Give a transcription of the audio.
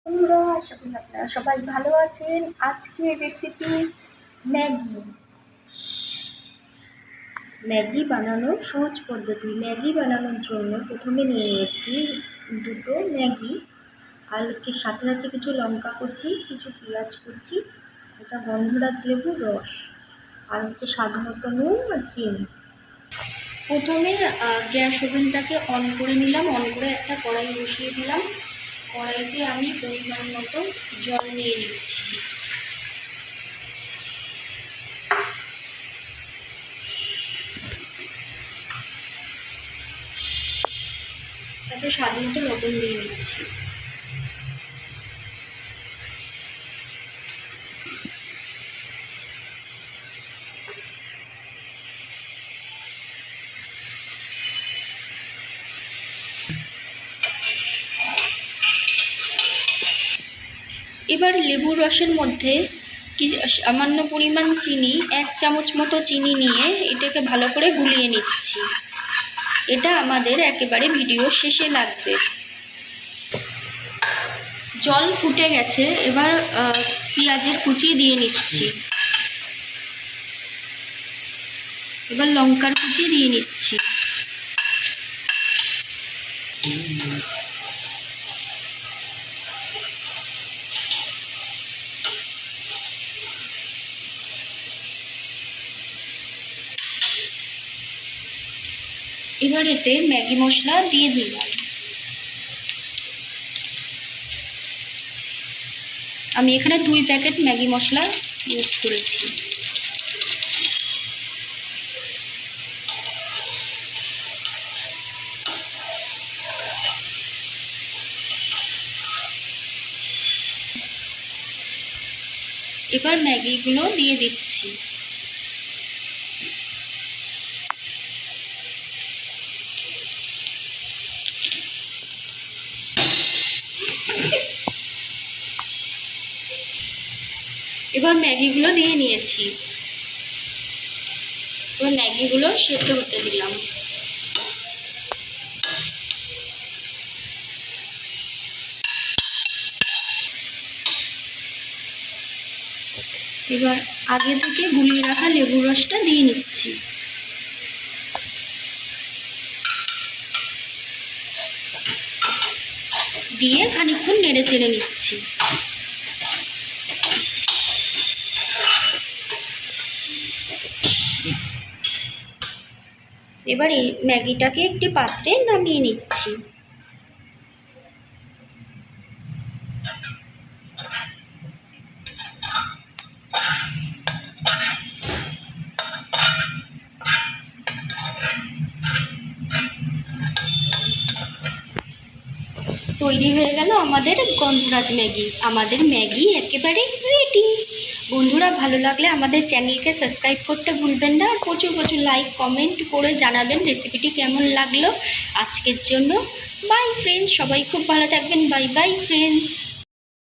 বন্ধুরা, আশা করি আপনারা সবাই ভালো আছেন। আজকের রেসিপি ম্যাগি বানানোর সহজ পদ্ধতি। ম্যাগি বানানোর জন্য প্রথমে নিয়ে নিয়েছি দুটো ম্যাগি, আর সাথে আছে কিছু লঙ্কা কুচি, কিছু পেঁয়াজ কুচি, এটা গন্ধরাজ লেবুর রস, আর হচ্ছে স্বাদ মতো নুন আর চিনি। প্রথমে গ্যাস ওভেনটাকে অন করে নিলাম, অন করে একটা কড়াই বসিয়ে দিলাম। কড়াইতে আমি পরিমাণ মতো জল নিয়ে নিচ্ছি। তাতে স্বাদ মতো লবণ দিয়ে নিচ্ছি। এবার লেবুর রসের মধ্যে সামান্য পরিমাণ চিনি, 1 চামচ মতো চিনি নিয়ে এটাকে ভালো করে গুলিয়ে নিচ্ছি। এটা আমাদের একেবারে ভিডিও শেষে লাগবে। জল ফুটে গেছে, এবার পেঁয়াজের কুচি দিয়ে নিচ্ছি। এবার লঙ্কার কুচি দিয়ে নিচ্ছি। এবার এতে ম্যাগি মশলা দিয়ে দিলাম। আমি এখানে 2 প্যাকেট ম্যাগি মশলা ইউজ করেছি। এবার ম্যাগিগুলো দিয়ে দিচ্ছি। এবার ম্যাগিগুলো দিয়ে নিয়েছি। এবার ম্যাগিগুলো সেদ্ধ হতে দিলাম। এবার আগে থেকে গুলিয়ে রাখা লেবুর রসটা দিয়ে নিচ্ছি। দিয়ে খানিকক্ষণ নেড়ে চেড়ে নিচ্ছি। এবার এই ম্যাগিটাকে একটি পাত্রে নামিয়ে নিচ্ছি। তৈরি হয়ে গেল আমাদের গন্ধরাজ ম্যাগি। আমাদের ম্যাগি একেবারে রেডি। বন্ধুরা, ভালো লাগলে আমাদের চ্যানেলকে সাবস্ক্রাইব করতে ভুলবেন না, আর প্রচুর লাইক কমেন্ট করে জানাবেন রেসিপিটি কেমন লাগলো। আজকের জন্য বাই ফ্রেন্ডস, সবাই খুব ভালো থাকবেন। Bye bye friends.